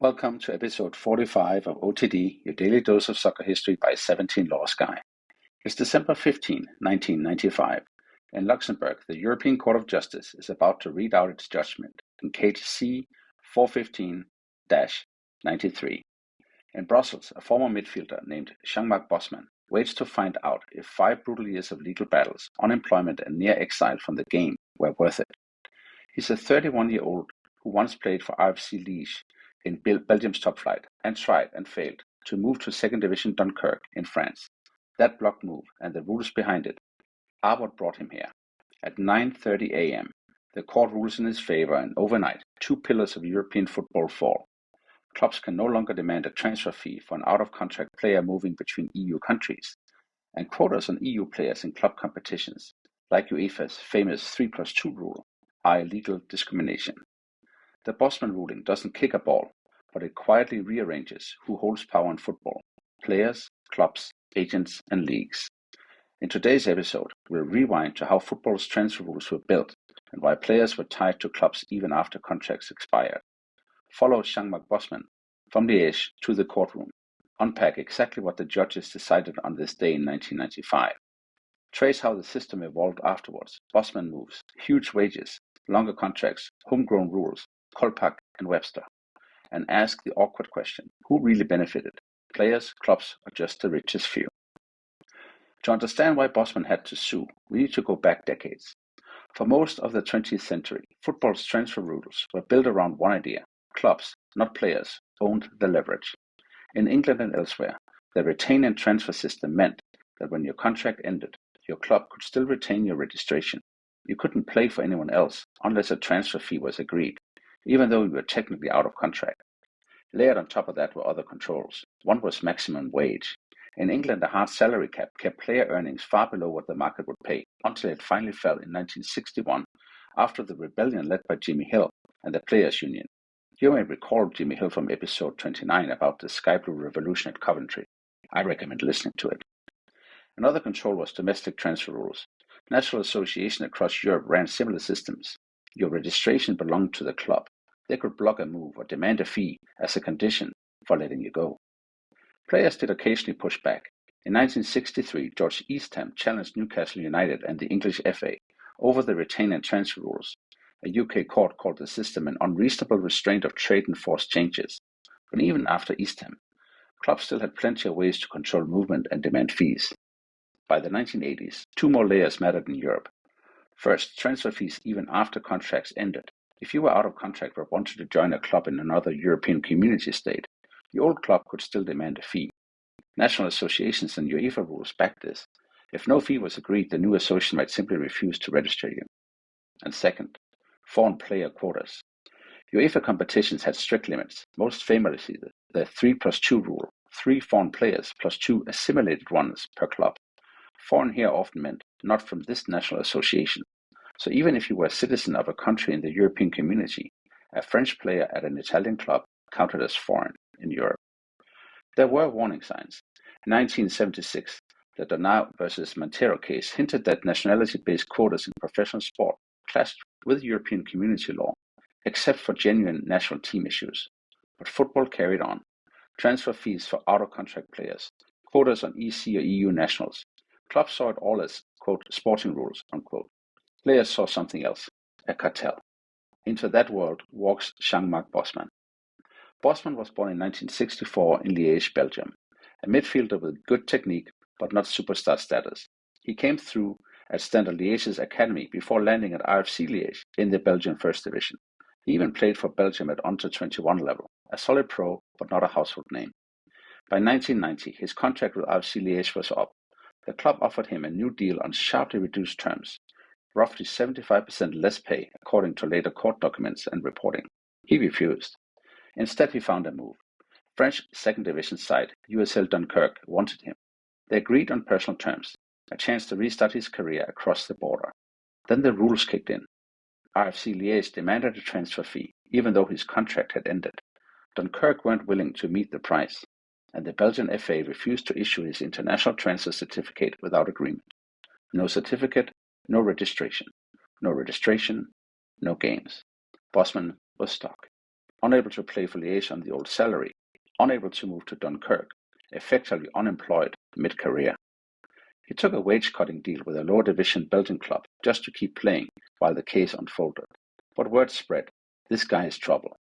Welcome to episode 45 of OTD, your daily dose of soccer history by 17 Laws Guy. It's December 15, 1995. In Luxembourg, the European Court of Justice is about to read out its judgment in case C-415-93. In Brussels, a former midfielder named Jean Marc Bosman waits to find out if 5 brutal years of legal battles, unemployment and near exile from the game were worth it. He's a 31-year-old who once played for RFC Liège in Belgium's top flight and tried and failed to move to second division Dunkerque in France. That block move and the rules behind it are what brought him here. At 9:30 a.m., the court rules in his favor, and overnight, 2 pillars of European football fall. Clubs can no longer demand a transfer fee for an out-of-contract player moving between EU countries, and quotas on EU players in club competitions, like UEFA's famous 3+2 rule, are illegal discrimination. The Bosman ruling doesn't kick a ball, but it quietly rearranges who holds power in football: players, clubs, agents, and leagues. In today's episode, we'll rewind to how football's transfer rules were built and why players were tied to clubs even after contracts expired. Follow Jean Marc Bosman from Liège to the courtroom. Unpack exactly what the judges decided on this day in 1995. Trace how the system evolved afterwards: Bosman moves, huge wages, longer contracts, homegrown rules, Kolpak and Webster, and ask the awkward question: who really benefited? Players, clubs, or just the richest few? To understand why Bosman had to sue, we need to go back decades. For most of the 20th century, football's transfer rules were built around one idea: clubs, not players, owned the leverage. In England and elsewhere, the retain and transfer system meant that when your contract ended, your club could still retain your registration. You couldn't play for anyone else unless a transfer fee was agreed, even though you were technically out of contract. Layered on top of that were other controls. One was maximum wage. In England, a hard salary cap kept player earnings far below what the market would pay, until it finally fell in 1961, after the rebellion led by Jimmy Hill and the Players' Union. You may recall Jimmy Hill from episode 29 about the Sky Blue Revolution at Coventry. I recommend listening to it. Another control was domestic transfer rules. National associations across Europe ran similar systems. Your registration belonged to the club. They could block a move or demand a fee as a condition for letting you go. Players did occasionally push back. In 1963, George Eastham challenged Newcastle United and the English FA over the retain and transfer rules. A UK court called the system an unreasonable restraint of trade and forced changes. But even after Eastham, clubs still had plenty of ways to control movement and demand fees. By the 1980s, 2 more layers mattered in Europe. First, transfer fees even after contracts ended. If you were out of contract but wanted to join a club in another European community state, the old club could still demand a fee. National associations and UEFA rules backed this. If no fee was agreed, the new association might simply refuse to register you. And second, foreign player quotas. UEFA competitions had strict limits, most famously the 3+2 rule: 3 foreign players plus 2 assimilated ones per club. Foreign here often meant not from this national association. So even if you were a citizen of a country in the European community, a French player at an Italian club counted as foreign in Europe. There were warning signs. In 1976, the Donau versus Montero case hinted that nationality-based quotas in professional sport clashed with European community law, except for genuine national team issues. But football carried on. Transfer fees for out-of-contract players, quotas on EC or EU nationals. Clubs saw it all as, quote, sporting rules, unquote. Players saw something else: a cartel. Into that world walks Jean Marc Bosman. Bosman was born in 1964 in Liège, Belgium, a midfielder with good technique but not superstar status. He came through at Standard Liège's academy before landing at RFC Liège in the Belgian First Division. He even played for Belgium at under 21 level, a solid pro but not a household name. By 1990, his contract with RFC Liège was up. The club offered him a new deal on sharply reduced terms, roughly 75% less pay according to later court documents and reporting. He refused. Instead, he found a move. French second division side USL Dunkerque wanted him. They agreed on personal terms, a chance to restart his career across the border. Then the rules kicked in. RFC Liège demanded a transfer fee, even though his contract had ended. Dunkerque weren't willing to meet the price, and the Belgian FA refused to issue his international transfer certificate without agreement. No certificate, no registration. No registration, no games. Bosman was stuck. unable to play for Liège on the old salary, unable to move to Dunkerque, effectively unemployed mid-career. He took a wage-cutting deal with a lower division Belgian club just to keep playing while the case unfolded. But word spread, this guy is trouble.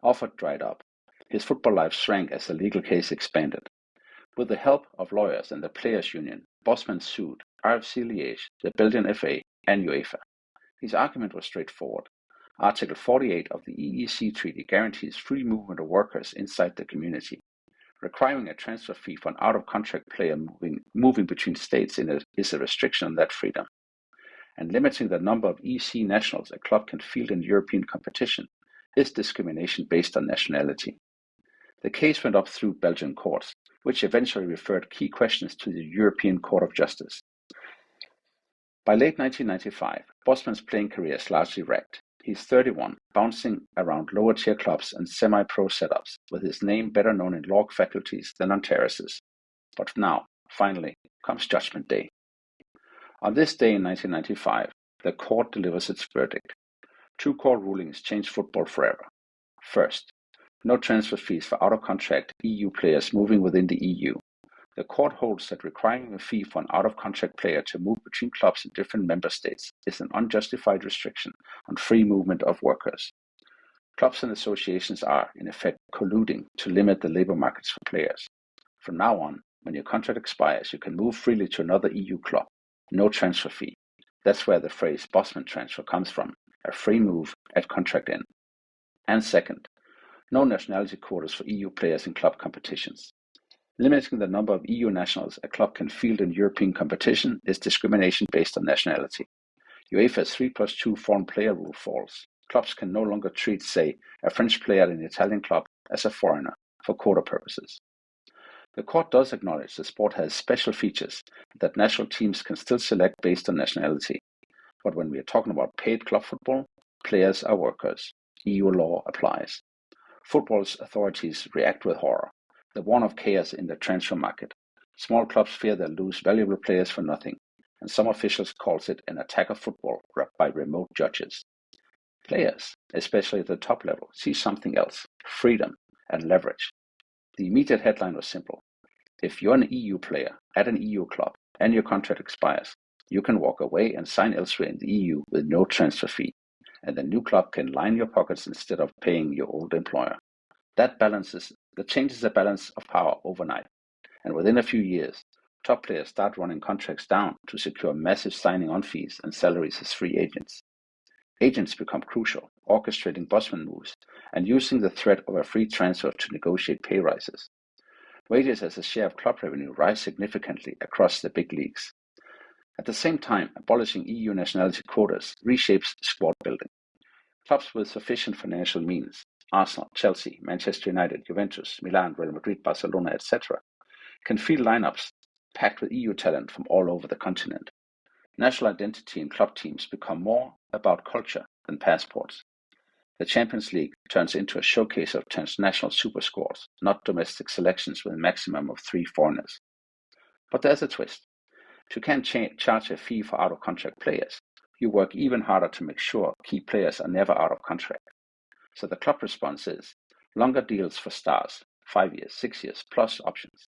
Offer dried up. His football life shrank as the legal case expanded. With the help of lawyers and the Players' Union, Bosman sued RFC Liège, the Belgian FA, and UEFA. His argument was straightforward. Article 48 of the EEC Treaty guarantees free movement of workers inside the community. Requiring a transfer fee for an out-of-contract player moving between states is a restriction on that freedom. And limiting the number of EC nationals a club can field in European competition is discrimination based on nationality. The case went up through Belgian courts, which eventually referred key questions to the European Court of Justice. By late 1995, Bosman's playing career is largely wrecked. He's 31, bouncing around lower-tier clubs and semi-pro setups, with his name better known in law faculties than on terraces. But now, finally, comes Judgment Day. On this day in 1995, the court delivers its verdict. Two core rulings change football forever. First, no transfer fees for out-of-contract EU players moving within the EU. The court holds that requiring a fee for an out-of-contract player to move between clubs in different member states is an unjustified restriction on free movement of workers. Clubs and associations are, in effect, colluding to limit the labour markets for players. From now on, when your contract expires, you can move freely to another EU club. No transfer fee. That's where the phrase Bosman transfer comes from, a free move at contract end. And second, no nationality quotas for EU players in club competitions. Limiting the number of EU nationals a club can field in European competition is discrimination based on nationality. UEFA's 3+2 foreign player rule falls. Clubs can no longer treat, say, a French player at an Italian club as a foreigner for quota purposes. The court does acknowledge the sport has special features that national teams can still select based on nationality. But when we are talking about paid club football, players are workers. EU law applies. Football's authorities react with horror. The warn of chaos in the transfer market. Small clubs fear they'll lose valuable players for nothing, and some officials calls it an attack of football by remote judges. Players, especially at the top level, see something else, freedom and leverage. The immediate headline was simple. If you're an EU player at an EU club and your contract expires, you can walk away and sign elsewhere in the EU with no transfer fee, and the new club can line your pockets instead of paying your old employer. That changes the balance of power overnight, and within a few years, top players start running contracts down to secure massive signing-on fees and salaries as free agents. Agents become crucial, orchestrating Bosman moves and using the threat of a free transfer to negotiate pay rises. Wages as a share of club revenue rise significantly across the big leagues. At the same time, abolishing EU nationality quotas reshapes squad building. Clubs with sufficient financial means, Arsenal, Chelsea, Manchester United, Juventus, Milan, Real Madrid, Barcelona, etc., can field lineups packed with EU talent from all over the continent. National identity in club teams become more about culture than passports. The Champions League turns into a showcase of transnational super squads, not domestic selections with a maximum of 3 foreigners. But there's a twist. If you can't charge a fee for out-of-contract players, you work even harder to make sure key players are never out of contract. So the club response is longer deals for stars, 5 years, 6 years, plus options.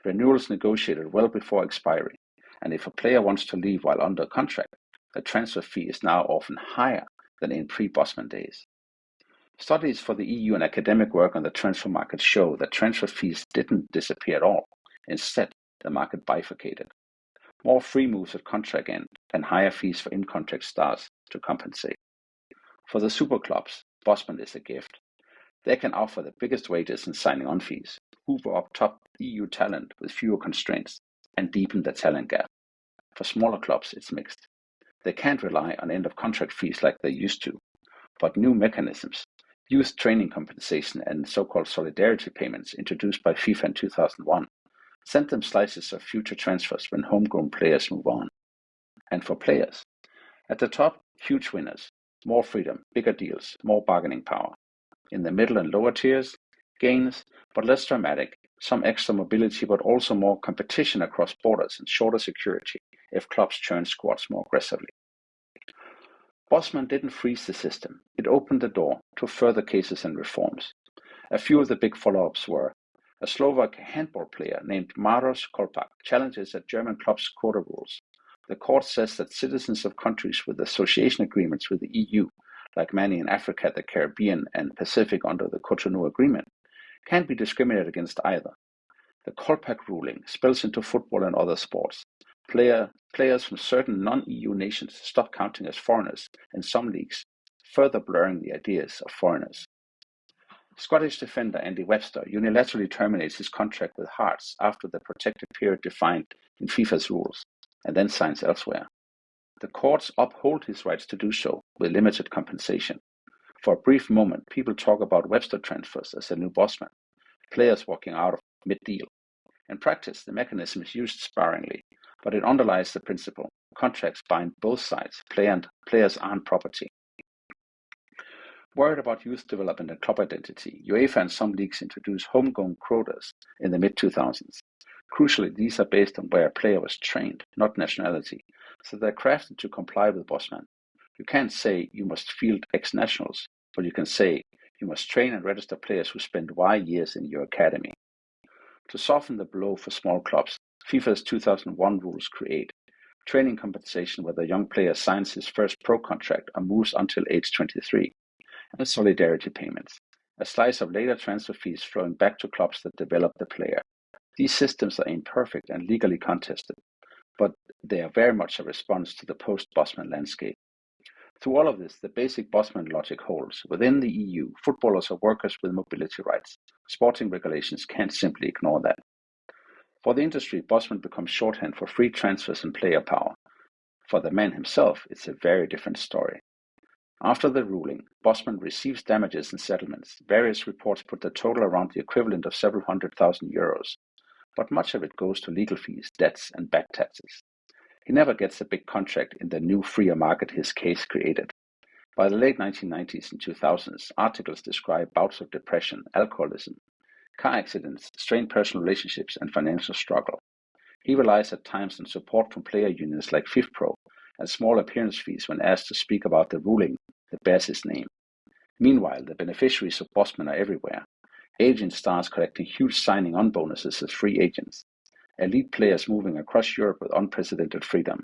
Renewals negotiated well before expiry, and if a player wants to leave while under contract, the transfer fee is now often higher than in pre-Bosman days. Studies for the EU and academic work on the transfer market show that transfer fees didn't disappear at all. Instead, the market bifurcated. More free moves at contract end and higher fees for in-contract stars to compensate. For the super clubs, Bosman is a gift. They can offer the biggest wages and signing-on fees, hoover up top EU talent with fewer constraints, and deepen the talent gap. For smaller clubs, it's mixed. They can't rely on end-of-contract fees like they used to, but new mechanisms, youth training compensation and so-called solidarity payments introduced by FIFA in 2001, sent them slices of future transfers when homegrown players move on. And for players, at the top, huge winners, more freedom, bigger deals, more bargaining power. In the middle and lower tiers, gains, but less dramatic, some extra mobility, but also more competition across borders and shorter security if clubs churn squads more aggressively. Bosman didn't freeze the system. It opened the door to further cases and reforms. A few of the big follow-ups were a Slovak handball player named Maros Kolpak challenges at German club's quota rules. The court says that citizens of countries with association agreements with the EU, like many in Africa, the Caribbean, and Pacific under the Cotonou Agreement, can't be discriminated against either. The Kolpak ruling spills into football and other sports. Players from certain non-EU nations stop counting as foreigners in some leagues, further blurring the ideas of foreigners. Scottish defender Andy Webster unilaterally terminates his contract with Hearts after the protected period defined in FIFA's rules, and then signs elsewhere. The courts uphold his rights to do so with limited compensation. For a brief moment, people talk about Webster transfers as a new Bosman, players walking out of mid-deal. In practice, the mechanism is used sparingly, but it underlies the principle: contracts bind both sides, players aren't property. Worried about youth development and club identity, UEFA and some leagues introduced homegrown quotas in the mid-2000s. Crucially, these are based on where a player was trained, not nationality, so they're crafted to comply with Bosman. You can't say you must field ex-nationals, but you can say you must train and register players who spend Y years in your academy. To soften the blow for small clubs, FIFA's 2001 rules create training compensation whether a young player signs his first pro contract or moves until age 23, and solidarity payments, a slice of later transfer fees flowing back to clubs that develop the player. These systems are imperfect and legally contested, but they are very much a response to the post-Bosman landscape. Through all of this, the basic Bosman logic holds. Within the EU, footballers are workers with mobility rights. Sporting regulations can't simply ignore that. For the industry, Bosman becomes shorthand for free transfers and player power. For the man himself, it's a very different story. After the ruling, Bosman receives damages and settlements. Various reports put the total around the equivalent of several €100,000, but much of it goes to legal fees, debts, and back taxes. He never gets a big contract in the new freer market his case created. By the late 1990s and 2000s, articles describe bouts of depression, alcoholism, car accidents, strained personal relationships, and financial struggle. He relies at times on support from player unions like FIFPro and small appearance fees when asked to speak about the ruling that bears his name. Meanwhile, the beneficiaries of Bosman are everywhere. Agent stars collecting huge signing-on bonuses as free agents. Elite players moving across Europe with unprecedented freedom.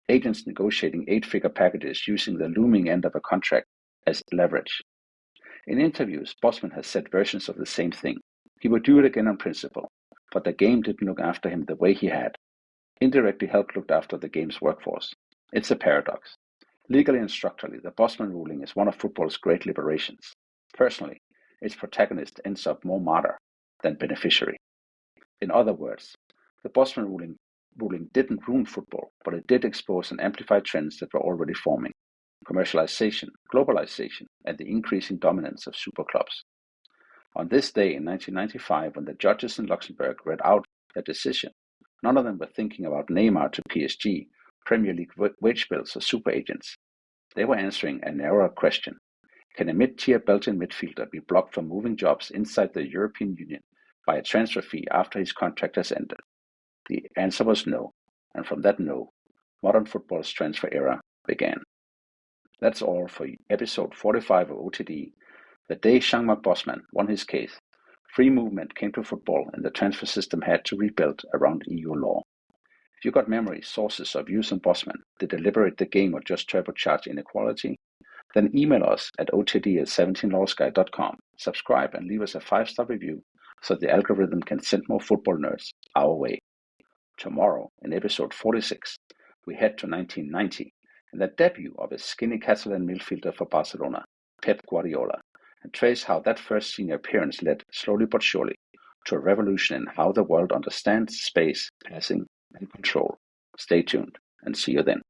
Agents negotiating 8-figure packages using the looming end of a contract as leverage. In interviews, Bosman has said versions of the same thing. He would do it again on principle, but the game didn't look after him the way he had. Indirectly help looked after the game's workforce. It's a paradox. Legally and structurally, the Bosman ruling is one of football's great liberations. Personally, its protagonist ends up more martyr than beneficiary. In other words, the Bosman ruling didn't ruin football, but it did expose and amplify trends that were already forming: commercialization, globalization, and the increasing dominance of superclubs. On this day in 1995, when the judges in Luxembourg read out their decision, none of them were thinking about Neymar to PSG, Premier League wage bills, or super agents. They were answering a narrower question: can a mid-tier Belgian midfielder be blocked from moving jobs inside the European Union by a transfer fee after his contract has ended? The answer was no, and from that no, modern football's transfer era began. That's all for episode 45 of OTD. The day Jean Marc Bosman won his case, free movement came to football and the transfer system had to rebuild around EU law. If you got memories, sources, or views on Bosman, did they liberate the game or just turbocharge inequality? Then email us at otd@17lawsguy.com, subscribe, and leave us a 5-star review so the algorithm can send more football nerds our way. Tomorrow, in episode 46, we head to 1990 and the debut of a skinny Catalan midfielder for Barcelona, Pep Guardiola, and trace how that first senior appearance led, slowly but surely, to a revolution in how the world understands space, passing, and control. Stay tuned, and see you then.